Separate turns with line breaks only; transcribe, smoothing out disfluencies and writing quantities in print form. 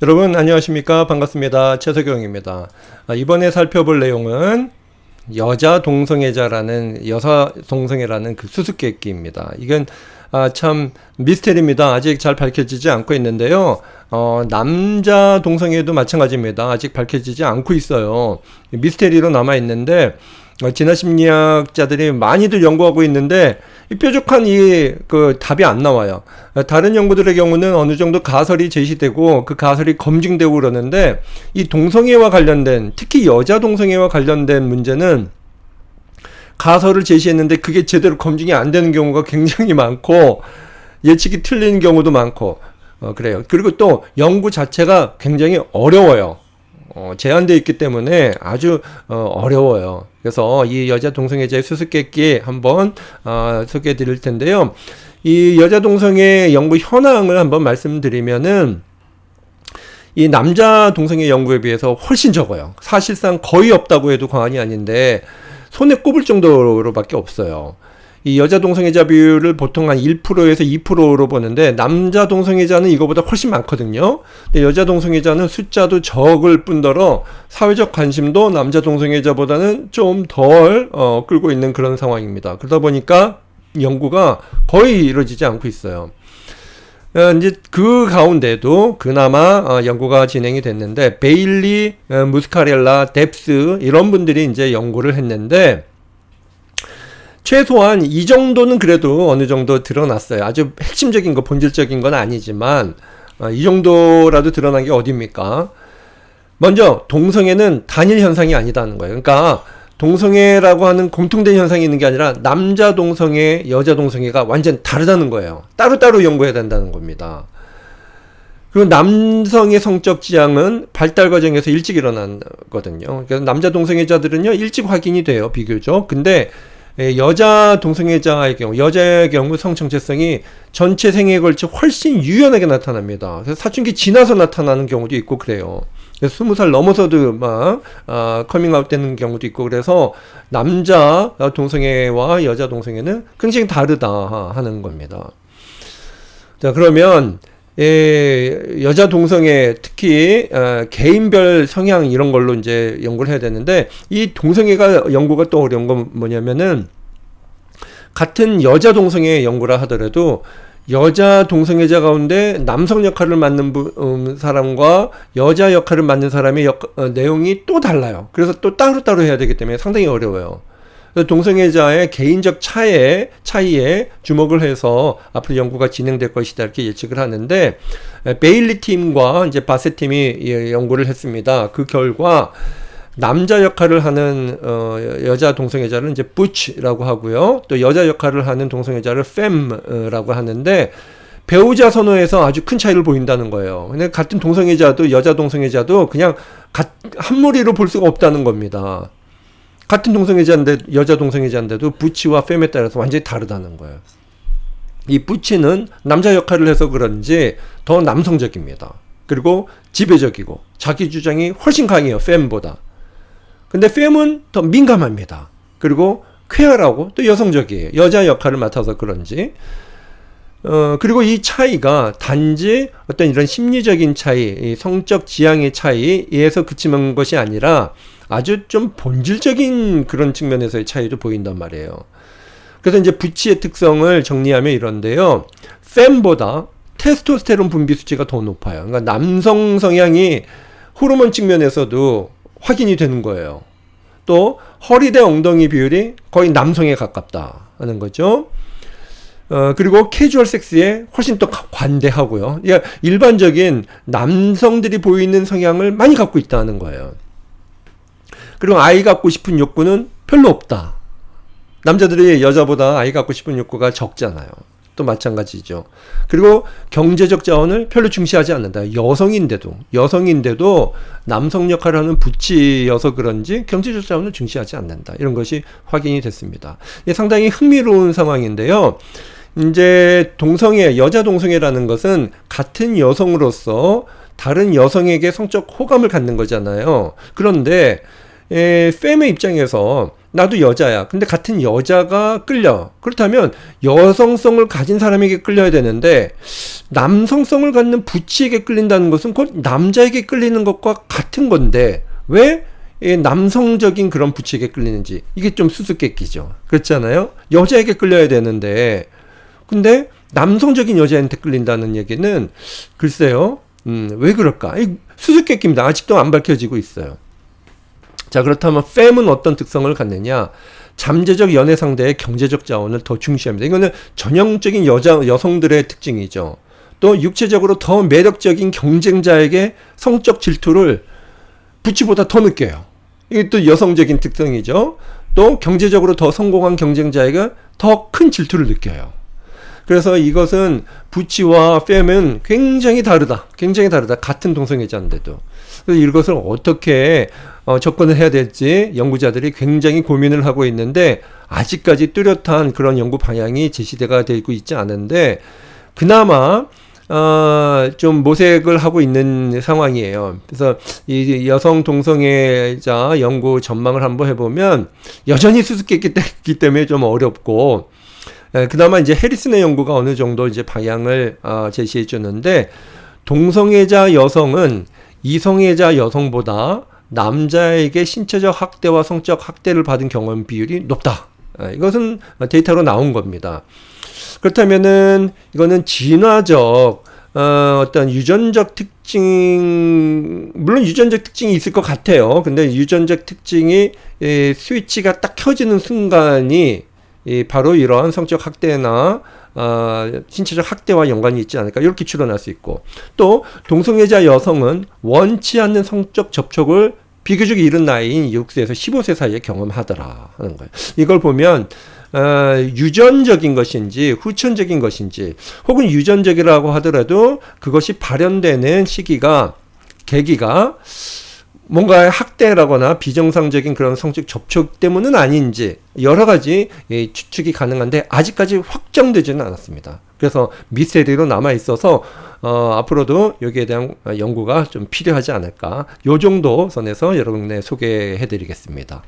여러분 안녕하십니까? 반갑습니다. 최석영입니다. 이번에 살펴볼 내용은 여자 동성애자라는 여사 동성애라는 그 수수께끼입니다. 이건 참 미스테리입니다. 아직 잘 밝혀지지 않고 있는데요. 남자 동성애도 마찬가지입니다. 아직 밝혀지지 않고 있어요. 미스테리로 남아 있는데 진화 심리학자들이 많이들 연구하고 있는데 뾰족한 그 답이 안 나와요. 다른 연구들의 경우는 어느 정도 가설이 제시되고 그 가설이 검증되고 그러는데 이 동성애와 관련된, 특히 여자 동성애와 관련된 문제는 가설을 제시했는데 그게 제대로 검증이 안 되는 경우가 굉장히 많고 예측이 틀리는 경우도 많고 그래요. 그리고 또 연구 자체가 굉장히 어려워요. 제한되어 있기 때문에 아주 어려워요. 그래서 이 여자 동성애자의 수수께끼 한번 소개해 드릴 텐데요. 이 여자 동성애 연구 현황을 한번 말씀드리면은 이 남자 동성애 연구에 비해서 훨씬 적어요. 사실상 거의 없다고 해도 과언이 아닌데 손에 꼽을 정도로밖에 없어요. 이 여자 동성애자 비율을 보통 한 1%에서 2%로 보는데 남자 동성애자는 이거보다 훨씬 많거든요. 근데 여자 동성애자는 숫자도 적을 뿐더러 사회적 관심도 남자 동성애자보다는 좀 덜 끌고 있는 그런 상황입니다. 그러다 보니까 연구가 거의 이루어지지 않고 있어요. 이제 그 가운데도 그나마 연구가 진행이 됐는데 베일리, 무스카렐라, 뎁스 이런 분들이 이제 연구를 했는데 최소한 이 정도는 그래도 어느 정도 드러났어요. 아주 핵심적인 거, 본질적인 건 아니지만 이 정도라도 드러난 게 어딥니까? 먼저 동성애는 단일 현상이 아니다는 거예요. 그러니까 동성애라고 하는 공통된 현상이 있는 게 아니라 남자 동성애, 여자 동성애가 완전 다르다는 거예요. 따로따로 연구해야 된다는 겁니다. 그리고 남성의 성적 지향은 발달 과정에서 일찍 일어나거든요. 그래서 남자 동성애자들은요 일찍 확인이 돼요, 비교적. 근데 여자 동성애자의 경우, 여자의 경우 성정체성이 전체 생애에 걸쳐 훨씬 유연하게 나타납니다. 그래서 사춘기 지나서 나타나는 경우도 있고 그래요. 그래서 20살 넘어서도 막 커밍아웃 되는 경우도 있고 그래서 남자 동성애와 여자 동성애는 굉장히 다르다 하는 겁니다. 자, 그러면 여자 동성애 특히 개인별 성향 이런 걸로 이제 연구를 해야 되는데 이 동성애가 연구가 또 어려운 건 뭐냐면은 같은 여자 동성애 연구라 하더라도 여자 동성애자 가운데 남성 역할을 맡는 사람과 여자 역할을 맡는 사람의 내용이 또 달라요. 그래서 또 따로따로 해야 되기 때문에 상당히 어려워요. 동성애자의 개인적 차이에 주목을 해서 앞으로 연구가 진행될 것이다 이렇게 예측을 하는데 베일리 팀과 이제 바세 팀이 연구를 했습니다. 그 결과 남자 역할을 하는 여자 동성애자를 이제 부치라고 하고요. 또 여자 역할을 하는 동성애자를 fem라고 하는데 배우자 선호에서 아주 큰 차이를 보인다는 거예요. 근데 같은 동성애자도 여자 동성애자도 그냥 한 무리로 볼 수가 없다는 겁니다. 같은 동성애자인데 여자 동성애자인데도 부치와 fem에 따라서 완전히 다르다는 거예요. 이 부치는 남자 역할을 해서 그런지 더 남성적입니다. 그리고 지배적이고 자기 주장이 훨씬 강해요, fem보다. 근데 fem은 더 민감합니다. 그리고 쾌활하고 또 여성적이에요. 여자 역할을 맡아서 그런지. 그리고 이 차이가 단지 어떤 이런 심리적인 차이, 성적 지향의 차이에서 그치는 것이 아니라 아주 좀 본질적인 그런 측면에서의 차이도 보인단 말이에요. 그래서 이제 부치의 특성을 정리하면 이런데요. fem보다 테스토스테론 분비 수치가 더 높아요. 그러니까 남성 성향이 호르몬 측면에서도 확인이 되는 거예요. 또 허리 대 엉덩이 비율이 거의 남성에 가깝다 하는 거죠. 그리고 캐주얼 섹스에 훨씬 더 관대하고요. 일반적인 남성들이 보이는 성향을 많이 갖고 있다는 거예요. 그리고 아이 갖고 싶은 욕구는 별로 없다. 남자들이 여자보다 아이 갖고 싶은 욕구가 적잖아요. 또 마찬가지죠. 그리고 경제적 자원을 별로 중시하지 않는다. 여성인데도 남성 역할을 하는 부치여서 그런지 경제적 자원을 중시하지 않는다. 이런 것이 확인이 됐습니다. 상당히 흥미로운 상황인데요. 이제 여자 동성애라는 것은 같은 여성으로서 다른 여성에게 성적 호감을 갖는 거잖아요. 그런데 fem의 입장에서 나도 여자야. 근데 같은 여자가 끌려. 그렇다면 여성성을 가진 사람에게 끌려야 되는데 남성성을 갖는 부치에게 끌린다는 것은 곧 남자에게 끌리는 것과 같은 건데 왜 남성적인 그런 부치에게 끌리는지 이게 좀 수수께끼죠. 그렇잖아요. 여자에게 끌려야 되는데 근데 남성적인 여자한테 끌린다는 얘기는 글쎄요. 왜 그럴까? 수수께끼입니다. 아직도 안 밝혀지고 있어요. 자, 그렇다면 fem은 어떤 특성을 갖느냐? 잠재적 연애 상대의 경제적 자원을 더 중시합니다. 이거는 전형적인 여성들의 특징이죠. 또 육체적으로 더 매력적인 경쟁자에게 성적 질투를 부치보다 더 느껴요. 이게 또 여성적인 특성이죠. 또 경제적으로 더 성공한 경쟁자에게 더 큰 질투를 느껴요. 그래서 이것은 부치와 fem은 굉장히 다르다. 굉장히 다르다. 같은 동성애자인데도. 그래서 이것을 어떻게 접근을 해야 될지 연구자들이 굉장히 고민을 하고 있는데 아직까지 뚜렷한 그런 연구 방향이 제시가 되고 있지 않은데 그나마 좀 모색을 하고 있는 상황이에요. 그래서 이 여성 동성애자 연구 전망을 한번 해보면 여전히 수수께끼 때문에 좀 어렵고 그나마 이제 해리슨의 연구가 어느 정도 이제 방향을 제시해 줬는데 동성애자 여성은 이성애자 여성보다 남자에게 신체적 학대와 성적 학대를 받은 경험 비율이 높다. 이것은 데이터로 나온 겁니다. 그렇다면은 이거는 진화적 어떤 유전적 특징, 물론 유전적 특징이 있을 것 같아요. 근데 유전적 특징이 스위치가 딱 켜지는 순간이 바로 이러한 성적 학대나 신체적 학대와 연관이 있지 않을까 이렇게 추론할 수 있고 또 동성애자 여성은 원치 않는 성적 접촉을 비교적 이른 나이인 6세에서 15세 사이에 경험하더라 하는 거예요. 이걸 보면 유전적인 것인지 후천적인 것인지 혹은 유전적이라고 하더라도 그것이 발현되는 계기가 뭔가 학대라거나 비정상적인 그런 성적 접촉 때문은 아닌지 여러 가지 추측이 가능한데 아직까지 확정되지는 않았습니다. 그래서 미스테리로 남아 있어서 앞으로도 여기에 대한 연구가 좀 필요하지 않을까. 요 정도 선에서 여러분에 소개해 드리겠습니다.